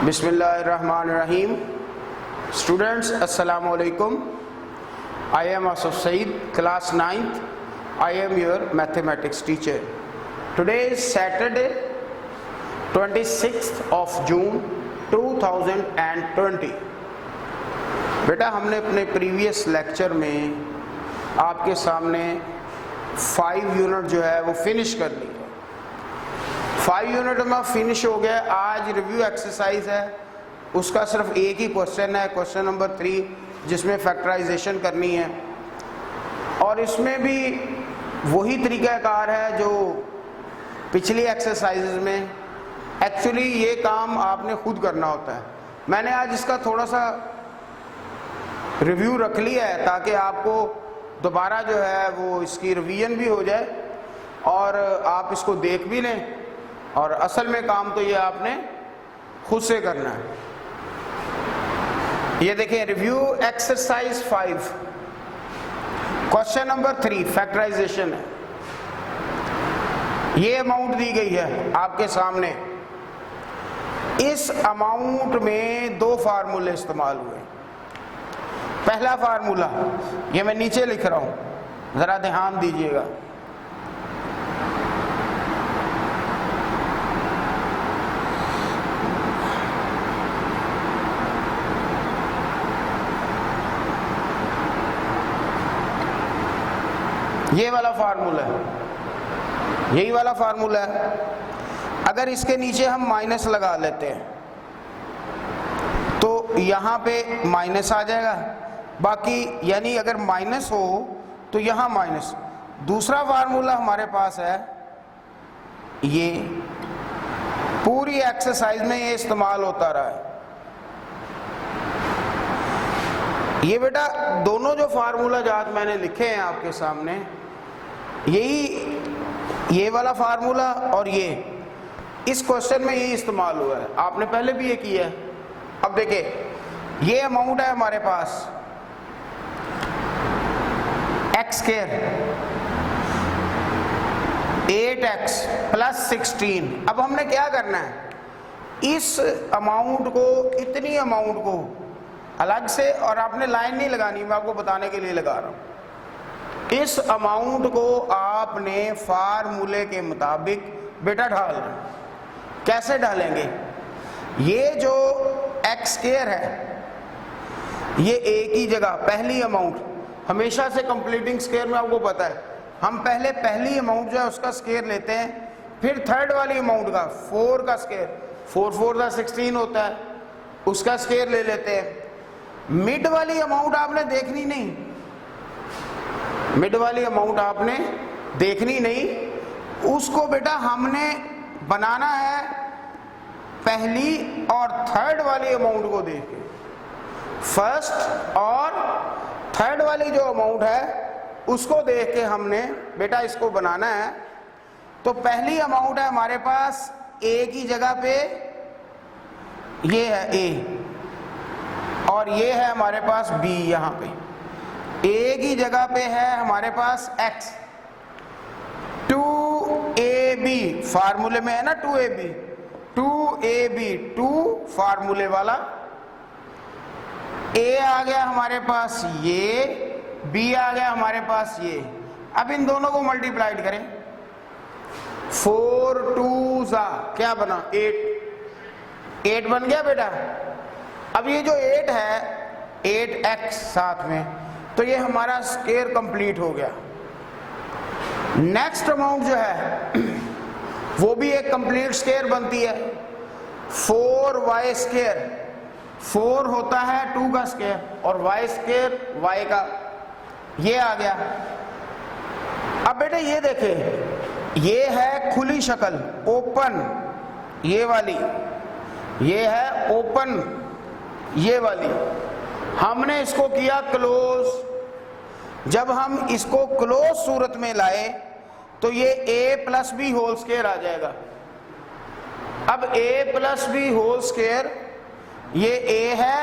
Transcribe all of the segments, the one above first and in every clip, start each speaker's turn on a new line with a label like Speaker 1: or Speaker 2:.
Speaker 1: Bismillahirrahmanirrahim. Students, Assalamu alaikum. I am Asaf Saeed, class 9th. I am your mathematics teacher. Today is Saturday, 26th of June 2020. बेटा हमने अपने previous lecture में आपके सामने 5 unit जो है वो फिनिश कर ली है। 5 यूनिट में फिनिश हो गया। आज रिव्यू एक्सरसाइज है, उसका सिर्फ एक ही क्वेश्चन है, क्वेश्चन नंबर 3, जिसमें फैक्टराइजेशन करनी है। और इसमें भी वही तरीक़ाकार है जो पिछली एक्सरसाइजेज में। एक्चुअली ये काम आपने खुद करना होता है। मैंने आज इसका थोड़ा सा रिव्यू रख लिया है ताकि आपको दोबारा जो है वो इसकी रिवीजन भी हो जाए और आप इसको देख भी लें। और असल में काम तो ये आपने खुद से करना है। ये देखें, review exercise 5, question number 3 factorisation है। ये अमाउंट दी गई है आपके सामने। इस अमाउंट में 2 फार्मूले इस्तेमाल हुए। पहला फार्मूला ये मैं नीचे लिख रहा हूं, जरा ध्यान दीजिएगा। ये वाला फार्मूला है, यही वाला फार्मूला है। अगर इसके नीचे हम माइनस लगा लेते हैं तो यहां पे माइनस आ जाएगा। बाकी यानी अगर माइनस हो तो यहां माइनस। दूसरा फार्मूला हमारे पास है, ये पूरी एक्सरसाइज में ये इस्तेमाल होता रहा है। ये बेटा दोनों जो फार्मूला जात मैंने लिखे हैं आपके सामने, यही ये वाला फार्मूला और ये इस क्वेश्चन में यही इस्तेमाल हुआ है। आपने पहले भी ये किया है। अब देखिए, ये अमाउंट है हमारे पास एक्स स्क्वायर 8x + 16। अब हमने क्या करना है, इस अमाउंट को, इतनी अमाउंट को अलग से, और आपने लाइन नहीं लगानी, मैं आपको बताने के लिए लगा रहा हूं। इस अमाउंट को आपने फार्मूले के मुताबिक बेटा ढालना। कैसे ढालेंगे? ये जो एक्स स्क्वायर है ये एक ही जगह, पहली अमाउंट हमेशा से कंप्लीटिंग स्क्वायर में आपको पता है, हम पहले पहली अमाउंट जो है उसका स्क्वायर लेते हैं, फिर थर्ड वाली अमाउंट का 4 का स्क्वायर, 4 4 का 16 होता है, उसका स्क्वायर ले लेते हैं। मिड वाली अमाउंट आपने देखनी नहीं, मिड वाली अमाउंट आपने देखनी नहीं, उसको बेटा हमने बनाना है पहली और थर्ड वाली अमाउंट को देख के। फर्स्ट और थर्ड वाली जो अमाउंट है उसको देख के हमने बेटा इसको बनाना है। तो पहली अमाउंट है हमारे पास ए की जगह पे, ये है ए, और ये है हमारे पास बी। यहां पे ए की जगह पे है हमारे पास x, 2ab फार्मूले में है ना, 2ab 2 फार्मूले वाला। a आ गया हमारे पास, ये b आ गया हमारे पास, ये। अब इन दोनों को मल्टीप्लाइड करें, 4 2 क्या बना, 8 बन गया बेटा। अब ये जो 8 है, 8x साथ में, तो ये हमारा स्क्वायर कंप्लीट हो गया। नेक्स्ट अमाउंट जो है वो भी एक कंप्लीट स्क्वायर बनती है, 4y स्क्वायर। 4 होता है 2 का स्क्वायर और y स्क्वायर y का, ये आ गया। अब बेटे ये देखें, ये है खुली शक्ल, ओपन, ये वाली, ये है ओपन, ये वाली। हमने इसको किया क्लोज। जब हम इसको क्लोज सूरत में लाए तो ये a + b होल स्क्वायर आ जाएगा। अब a + b होल स्क्वायर, ये a है,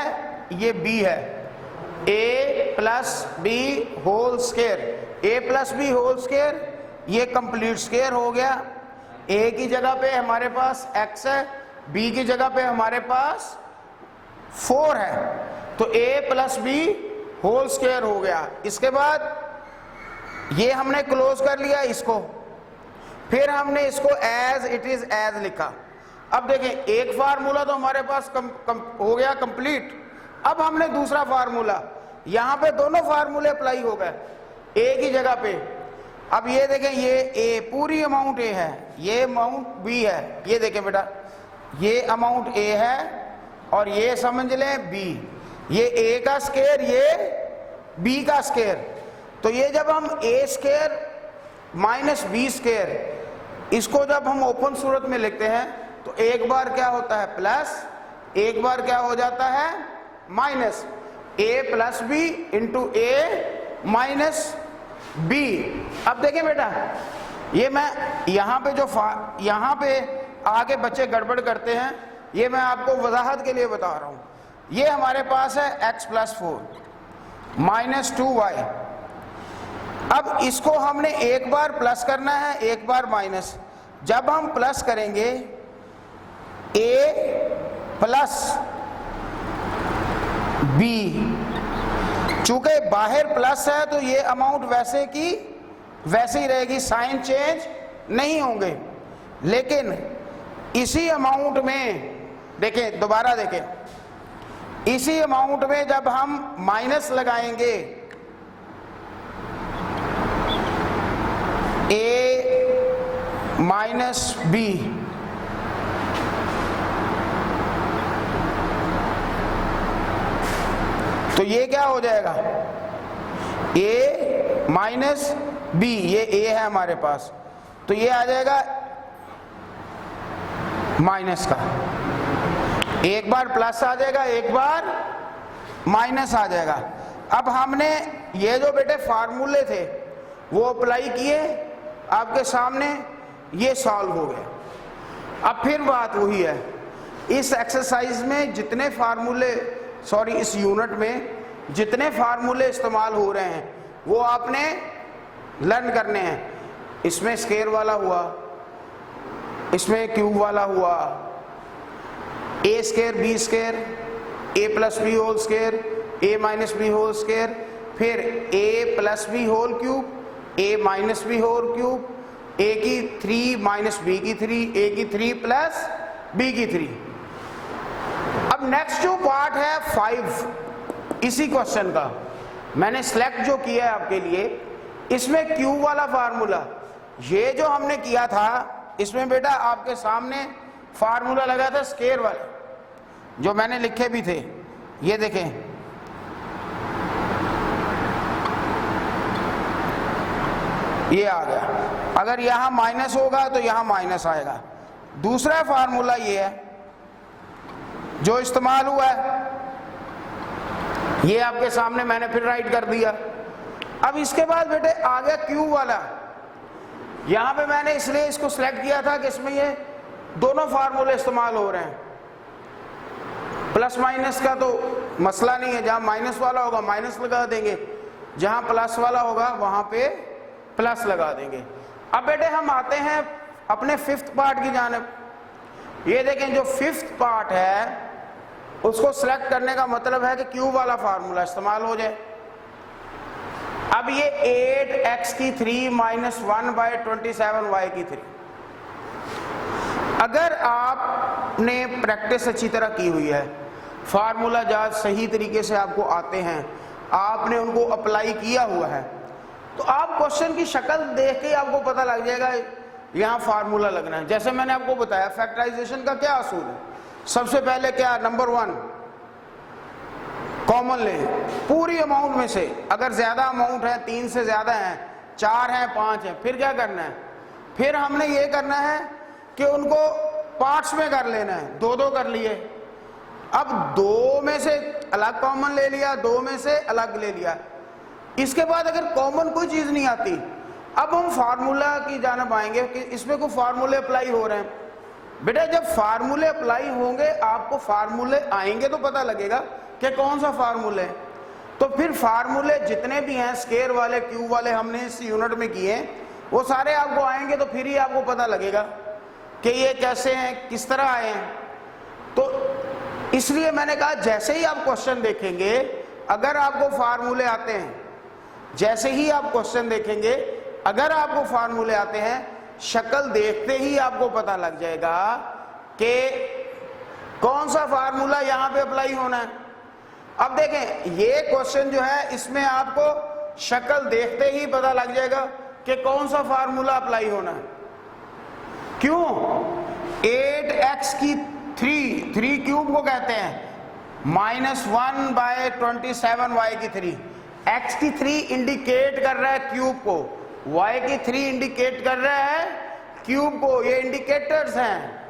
Speaker 1: ये b है, a + b whole square, a + b whole square, ये कंप्लीट स्क्वायर हो गया। a की जगह पे हमारे पास x है, b की जगह पे हमारे पास 4 है, तो a plus b whole square हो गया। इसके बाद ये हमने क्लोज कर लिया इसको, फिर हमने इसको एज इट इज एज लिखा। अब देखें एक फार्मूला तो हमारे पास हो गया कंप्लीट। अब हमने दूसरा फार्मूला, यहां पे दोनों फार्मूले अप्लाई हो गए a की जगह पे। अब ये देखें ये a पूरी अमाउंट a है, ये अमाउंट b है। ये देखें बेटा ये अमाउंट a है और ये समझ लें b, ये a का स्क्वायर ये b का स्क्वायर। तो ये जब हम a square minus b square इसको जब हम ओपन सूरत में लिखते हैं तो एक बार क्या होता है प्लस, एक बार क्या हो जाता है minus. a plus b into a minus b। अब देखें बेटा ये मैं यहाँ पे जो यहाँ पे आगे बच्चे गड़बड़ करते हैं, ये मैं आपको वजाहत के लिए बता रहा हूँ। ये हमारे पास है x प्लस 4 माइनस 2y। अब इसको हमने एक बार प्लस करना है एक बार माइनस। जब हम प्लस करेंगे a प्लस b, चूंकि बाहर प्लस है तो ये अमाउंट वैसे की वैसे ही रहेगी, साइन चेंज नहीं होंगे। लेकिन इसी अमाउंट में देखें, दोबारा देखें, इसी अमाउंट में जब हम माइनस लगाएंगे a माइनस b, तो ये क्या हो जाएगा a माइनस b, ये a है हमारे पास, तो ये आ जाएगा माइनस का। एक बार प्लस आ जाएगा एक बार माइनस आ जाएगा। अब हमने ये जो बेटे फार्मूले थे वो अप्लाई किए आपके सामने, ये सॉल्व हो गया। अब फिर बात वही है, इस एक्सरसाइज में जितने फार्मूले इस यूनिट में जितने फार्मूले इस्तेमाल हो रहे हैं वो आपने लर्न करने हैं। इसमें स्क्वायर वाला हुआ, इसमें क्यूब वाला हुआ, ए स्क्वायर बी स्क्वायर, ए प्लस बी होल स्क्वायर, ए माइनस बी होल स्क्वायर, फिर ए प्लस बी होल क्यूब, ए माइनस बी होल क्यूब, ए की 3 माइनस बी की 3, ए की 3 प्लस बी की 3। अब नेक्स्ट जो पार्ट है 5 इसी क्वेश्चन का मैंने सिलेक्ट जो किया है आपके लिए, इसमें क्यूब वाला फार्मूला ये जो हमने किया था, इसमें बेटा आपके सामने फार्मूला लगा था स्क्वायर वाले जो मैंने लिखे भी थे। ये देखें ये आ गया। अगर यहां माइनस होगा तो यहां माइनस आएगा। दूसरा फार्मूला ये है जो इस्तेमाल हुआ है, ये आपके सामने मैंने फिर राइट कर दिया। अब इसके बाद बेटे आ गया क्यूब वाला। यहां पे मैंने इसलिए इसको सिलेक्ट किया था कि इसमें ये दोनों फार्मूले इस्तेमाल हो रहे हैं। प्लस माइनस का तो मसला नहीं है, जहां माइनस वाला होगा माइनस लगा देंगे, जहां प्लस वाला होगा वहां पे प्लस लगा देंगे। अब बेटे हम आते हैं अपने 5th पार्ट की जानिब। ये देखें जो 5th पार्ट है उसको सिलेक्ट करने का मतलब है कि क्यूब वाला फार्मूला इस्तेमाल हो जाए। अब ये 8x की 3 माइनस 1/27y की 3। अगर आपने प्रैक्टिस अच्छी तरह की हुई है, फार्मूला जात सही तरीके से आपको आते हैं, आपने उनको अप्लाई किया हुआ है, तो आप क्वेश्चन की शक्ल देख के आपको पता लग जाएगा यहाँ फार्मूला लगना है। जैसे मैंने आपको बताया फैक्टराइजेशन का क्या असूल है। सबसे पहले क्या, नंबर 1 कॉमन ले पूरी अमाउंट में से। अगर ज्यादा अमाउंट है, 3 से ज्यादा है, 4 है, 5 है, फिर क्या करना है, फिर हमने ये करना है कि उनको पार्ट्स में कर लेना है। 2-2 कर लिए। अब 2 में से अलग कॉमन ले लिया, 2 में से अलग ले लिया। इसके बाद अगर कॉमन कोई चीज नहीं आती, अब हम फार्मूला की जानिब आएंगे कि इसमें कोई फार्मूले अप्लाई हो रहे हैं। बेटा जब फार्मूले अप्लाई होंगे आपको फार्मूले आएंगे तो पता लगेगा कि कौन सा फार्मूले है। तो फिर फार्मूले जितने भी हैं स्क्वायर वाले क्यूब वाले हमने इस यूनिट में किए वो सारे आपको आएंगे, तो फिर ही आपको पता लगेगा कि ये कैसे हैं, किस तरह आए हैं। इसलिए मैंने कहा जैसे ही आप क्वेश्चन देखेंगे, अगर आपको फार्मूले आते हैं, जैसे ही आप क्वेश्चन देखेंगे अगर आपको फार्मूले आते हैं, शक्ल देखते ही आपको पता लग जाएगा कि कौन सा फार्मूला यहां पे अप्लाई होना है। अब देखें ये क्वेश्चन जो है इसमें आपको शक्ल देखते ही पता लग जाएगा कि कौन सा फार्मूला अप्लाई होना है। क्यों? 8x की 3 क्यूब को कहते हैं -1/27y की 3। x की 3 इंडिकेट कर रहा है क्यूब को, y की 3 इंडिकेट कर रहा है क्यूब को। ये इंडिकेटर्स हैं,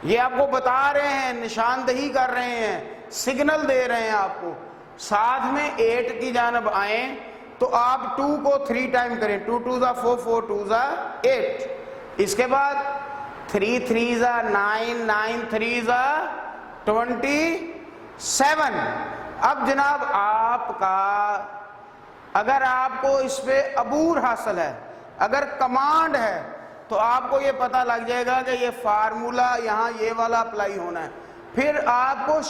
Speaker 1: ये आपको बता रहे हैं, निशानदही कर रहे हैं, सिग्नल दे रहे हैं आपको। साथ में 8 की जानब आए तो आप 2 को 3 टाइम करें, 2 2 ज़ा 4, 4 2 ज़ा 8। इसके बाद 3 3 ज़ा 9, 9 3 ज़ा 27। अब जनाब आपका, अगर आपको इस पे अबूर हासिल है, अगर कमांड है, तो आपको ये पता लग जाएगा कि ये फार्मूला यहाँ ये वाला अप्लाई होना है। फिर आपको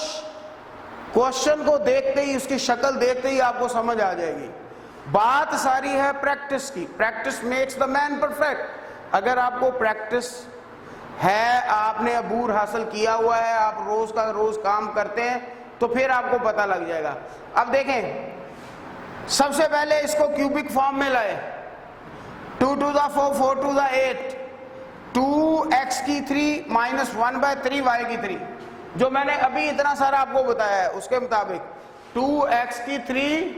Speaker 1: क्वेश्चन को देखते ही, उसकी शक्ल देखते ही आपको समझ आ जाएगी। बात सारी है प्रैक्टिस की। Practice makes the man perfect. अगर आपको प्रैक्टिस है, आपने अबूर हासिल किया हुआ है, आप रोज का रोज काम करते हैं, तो फिर आपको पता लग जाएगा। अब देखें, सबसे पहले इसको क्यूबिक फॉर्म में लाए। 2 2 ज़ा 4, 4 2 ज़ा 8, 2x की 3 -1/3y की 3, जो मैंने अभी इतना सारा आपको बताया है उसके मुताबिक 2x की 3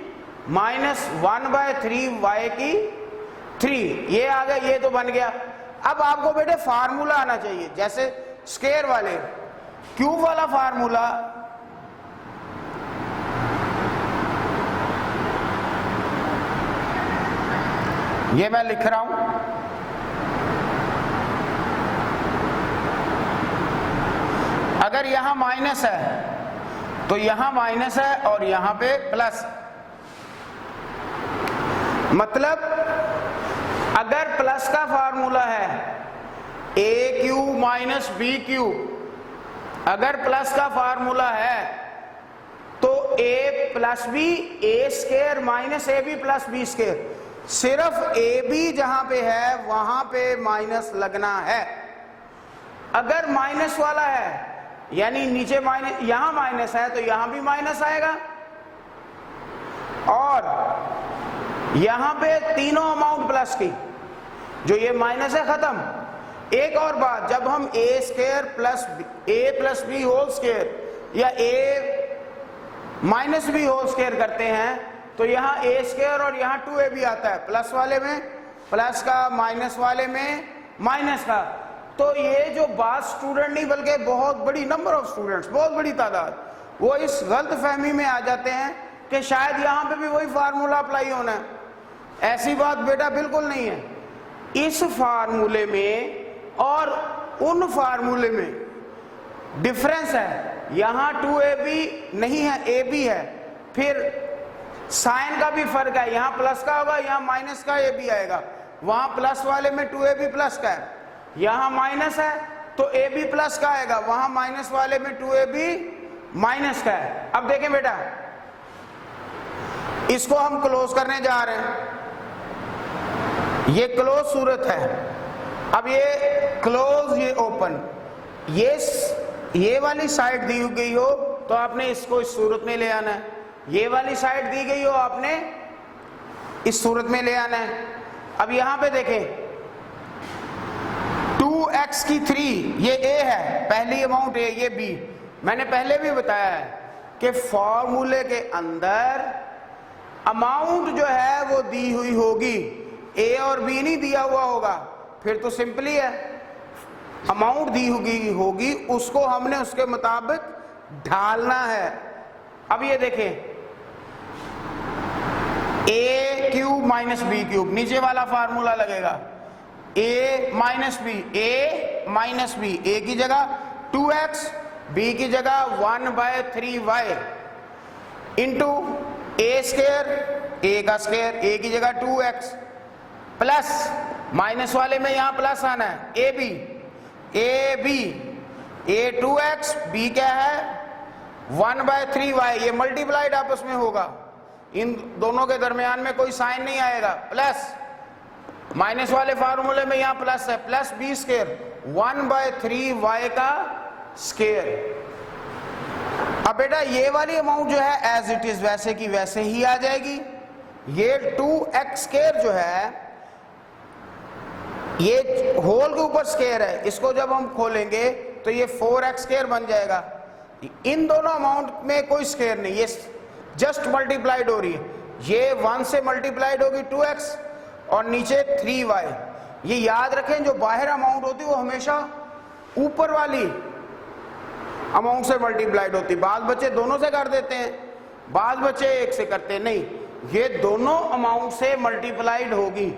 Speaker 1: -1/3y की 3, ये आ गया, ये तो बन गया। अब आपको बेटे फार्मूला आना चाहिए, जैसे स्क्वायर वाले, क्यूब वाला फार्मूला ये मैं लिख रहा हूं। अगर यहां माइनस है तो यहां माइनस है और यहां पे प्लस। मतलब अगर प्लस का फार्मूला है a³ माइनस b³, अगर प्लस का फार्मूला है तो a plus b a² minus ab plus b²। सिर्फ ab जहां पे है वहां पे माइनस लगना है। अगर माइनस वाला है, यानी नीचे माइनस, यहां माइनस है तो यहां भी माइनस आएगा, और यहां पे तीनों अमाउंट प्लस की, जो ये माइनस है खत्म। एक और बात, जब हम a² plus b whole square या a minus b whole square करते हैं तो यहाँ a² और यहाँ 2ab आता है, प्लस वाले में प्लस का, माइनस वाले में माइनस का। तो ये जो बात स्टूडेंट नहीं बल्कि बहुत बड़ी नंबर ऑफ स्टूडेंट्स, बहुत बड़ी तादाद, वो इस गलत फहमी में आ जाते हैं कि शायद यहाँ पे भी वही फार्मूला अप्लाई होना है। ऐसी बात बेटा बिल्कुल नहीं है। इस फार्मूले में और उन फार्मूले में डिफरेंस है। यहाँ 2ab नहीं है, ab है। फिर साइन का भी फर्क है, यहाँ प्लस का होगा, यहाँ माइनस का ab आएगा। वहां प्लस वाले में 2ab प्लस का है, यहाँ माइनस है तो ab प्लस का आएगा, वहां माइनस वाले में 2ab माइनस का है। अब देखें बेटा, इसको हम क्लोज करने जा रहे हैं, ये क्लोज सूरत है। अब ये क्लोज, ये ओपन, ये वाली साइड दी गई हो तो आपने इसको इस सूरत में ले आना है, ये वाली साइड दी गई हो आपने इस सूरत में ले आना है। अब यहां पे देखें, 2x की 3 ये a है, पहली अमाउंट a, ये b। मैंने पहले भी बताया है कि फॉर्मूले के अंदर अमाउंट जो है वो दी हुई होगी, a और b नहीं दिया हुआ होगा, फिर तो सिंपली है, अमाउंट दी होगी उसको हमने उसके मुताबिक ढालना है। अब ये देखें, a³ माइनस b³, नीचे वाला फार्मूला लगेगा a minus b, a minus b, a की जगह 2x, b की जगह 1/3y इंटू a² a का स्क्वायर, a की जगह 2x प्लस माइनस वाले में यहां प्लस आना है ab a 2x, b क्या है 1/3y, ये मल्टीप्लाइड आपस में होगा, इन दोनों के दरमियान में कोई साइन नहीं आएगा, प्लस माइनस वाले फार्मूले में यहां प्लस है, प्लस b स्क्वायर 1/3y का स्क्वायर। अब बेटा ये वाली अमाउंट जो है एज इट इज वैसे की वैसे ही आ जाएगी। ये 2x स्क्वायर जो है ये होल के ऊपर स्क्वायर है, इसको जब हम खोलेंगे तो ये 4x स्क्वायर बन जाएगा। इन दोनों अमाउंट में कोई स्क्वायर नहीं, ये जस्ट मल्टीप्लाइड हो रही है, ये 1 से मल्टीप्लाइड होगी 2x और नीचे 3y। ये याद रखें जो बाहर अमाउंट होती है वो हमेशा ऊपर वाली अमाउंट से मल्टीप्लाइड होती। बाद बच्चे दोनों से कर देते हैं, बाद बच्चे एक से करते नहीं, ये दोनों अमाउंट से मल्टीप्लाइड होगी।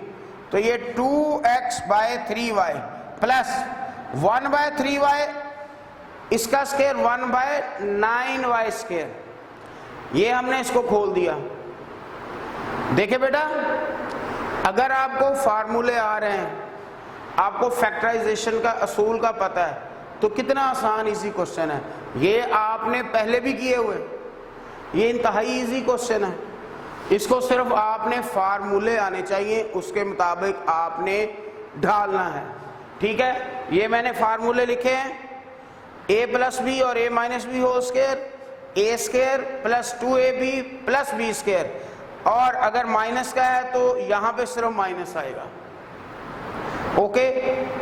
Speaker 1: तो ये 2x/3y प्लस 1/3y, इसका स्क्वायर 1/9y स्क्वायर, ये हमने इसको खोल दिया। देखिए बेटा, अगर आपको फार्मूले आ रहे हैं, आपको फैक्टराइजेशन का असूल का पता है, तो कितना आसान इजी क्वेश्चन है। ये आपने पहले भी किए हुए, ये इंतहाई इजी क्वेश्चन है। इसको सिर्फ आपने फार्मूले आने चाहिए, उसके मुताबिक आपने ढालना है, ठीक है। ये मैंने फार्मूले लिखे हैं, a+b और a-b whole square, a square plus 2ab plus b square, और अगर माइनस का है तो यहां पे सिर्फ माइनस आएगा। Okay,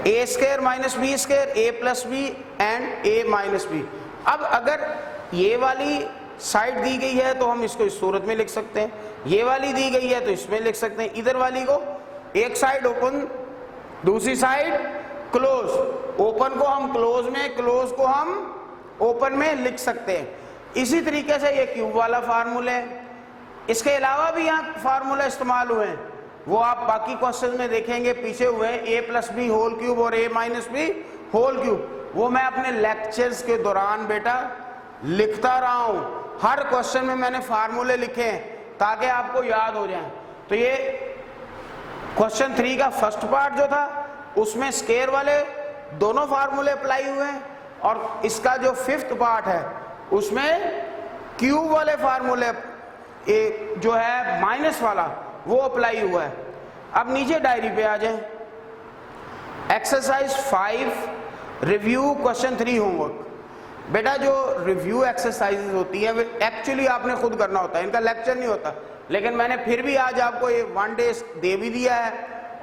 Speaker 1: a square minus b square, a+b and a-b। अब अगर ये वाली साइड दी गई है तो हम इसको इस सूरत में लिख सकते हैं, ये वाली दी गई है तो इसमें लिख सकते हैं। इधर वाली को एक साइड ओपन, दूसरी साइड क्लोज, ओपन को हम क्लोज में, क्लोज को हम ओपन में लिख सकते हैं। इसी तरीके से ये क्यूब वाला फार्मूला है। इसके अलावा भी यहाँ फार्मूला इस्तेमाल हुए हैं, वो आप बाकी क्वेश्चन में देखेंगे पीछे हुए हैं, a+b होल क्यूब और a-b होल क्यूब। वो मैं अपने लेक्चर्स के दौरान बेटा लिखता रहा हूं, हर क्वेश्चन में मैंने फार्मूले लिखे हैं ताकि आपको याद हो जाए। तो ये क्वेश्चन 3 का फर्स्ट पार्ट जो था उसमें स्क्वायर वाले दोनों फार्मूले अप्लाई हुए हैं, और इसका जो 5th पार्ट है उसमें क्यूब वाले फार्मूले जो है माइनस वाला वो अप्लाई हुआ है। अब नीचे डायरी पे आ जाए, एक्सरसाइज 5 रिव्यू क्वेश्चन 3 होमवर्क। बेटा जो रिव्यू एक्सरसाइजेज होती है वो एक्चुअली आपने खुद करना होता है, इनका लेक्चर नहीं होता, लेकिन मैंने फिर भी आज आपको ये 1 डे दे भी दिया है,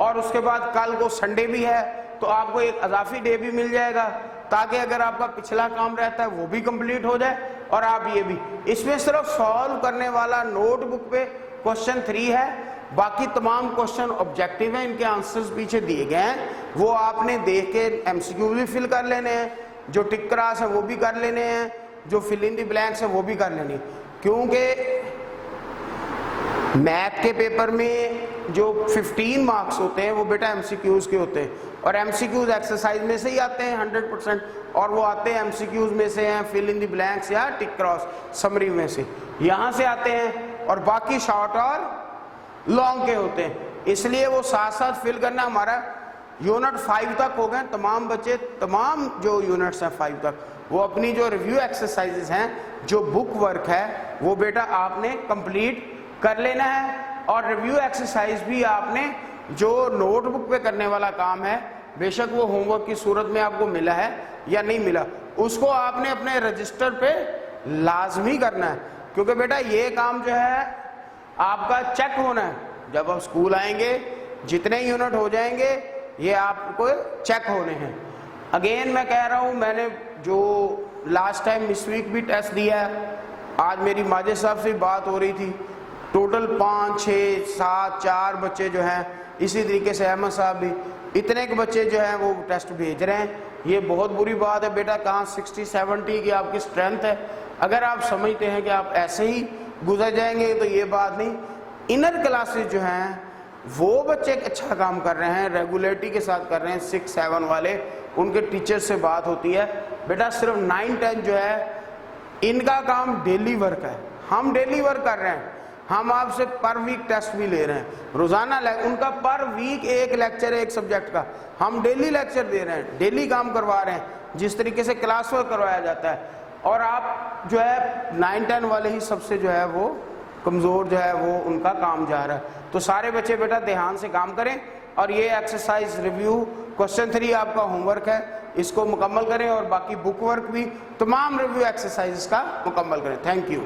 Speaker 1: और उसके बाद कल को संडे भी है, तो आपको एक अजाफी डे भी मिल जाएगा, ताकि अगर आपका पिछला काम रहता है वो भी कंप्लीट हो जाए और आप ये भी। इसमें सिर्फ सॉल्व करने वाला नोटबुक पे क्वेश्चन 3 है, बाकी तमाम क्वेश्चन ऑब्जेक्टिव हैं, इनके आंसर्स पीछे दिए गए हैं, वो आपने देख के एमसीक्यू भी फिल कर लेने हैं, जो टिक क्रॉस है वो भी कर लेने हैं, जो फिल इन द ब्लैंक्स है वो भी कर लेनी। क्योंकि मैथ के पेपर में जो 15 मार्क्स होते हैं वो बेटा एमसीक्यूज के होते हैं, और एमसीक्यूज एक्सरसाइज में से ही आते हैं 100%, और वो आते हैं एमसीक्यूज में से हैं, फिल इन द ब्लैंक्स या टिक क्रॉस समरी में से, यहाँ से आते हैं, और बाकी शॉर्ट और लॉन्ग के होते हैं। इसलिए वो साथ साथ फिल करना। हमारा यूनिट 5 तक हो गए, तमाम बच्चे तमाम जो यूनिट्स हैं 5 तक, वो अपनी जो रिव्यू एक्सरसाइजेज हैं, जो बुक वर्क है वो बेटा आपने कंप्लीट कर लेना है। और रिव्यू एक्सरसाइज भी आपने जो नोटबुक पे करने वाला काम है, बेशक वो होमवर्क की सूरत में आपको मिला है या नहीं मिला, उसको आपने अपने रजिस्टर पे लाजमी करना है, क्योंकि बेटा ये काम जो है आपका चेक होना है। जब आप स्कूल आएंगे जितने यूनिट हो जाएंगे ये आपको चेक होने हैं। अगेन मैं कह रहा हूँ, मैंने जो लास्ट टाइम इस वीक भी टेस्ट दिया है, आज मेरी माजिद साहब से बात हो रही थी, टोटल 5, 6, 7, 4 बच्चे जो हैं, इसी तरीके से अहमद साहब भी, इतने के बच्चे जो हैं वो टेस्ट भेज रहे हैं। ये बहुत बुरी बात है बेटा, कहाँ 60-70 की आपकी स्ट्रेंथ है। अगर आप समझते हैं कि आप ऐसे ही गुजर जाएंगे तो ये बात नहीं। इनर क्लासेस जो हैं वो बच्चे अच्छा काम कर रहे हैं, रेगुलरिटी के साथ कर रहे हैं, 6, 7 वाले, उनके टीचर से बात होती है। बेटा सिर्फ 9, 10 जो है इनका काम डेली वर्क है, हम डेली वर्क कर रहे हैं, हम आपसे पर वीक टेस्ट भी ले रहे हैं, रोजाना उनका पर वीक एक लेक्चर है एक सब्जेक्ट का, हम डेली लेक्चर दे रहे हैं, डेली काम करवा रहे हैं, जिस तरीके से क्लास वर्क करवाया जाता है। और आप जो है 9-10 वाले ही सबसे जो है वो कमज़ोर जो है वो उनका काम जा रहा है। तो सारे बच्चे बेटा ध्यान से काम करें और ये एक्सरसाइज रिव्यू क्वेश्चन 3 आपका होमवर्क है, इसको मुकम्मल करें और बाकी बुक वर्क भी तमाम रिव्यू एक्सरसाइज का मुकम्मल करें। Thank you.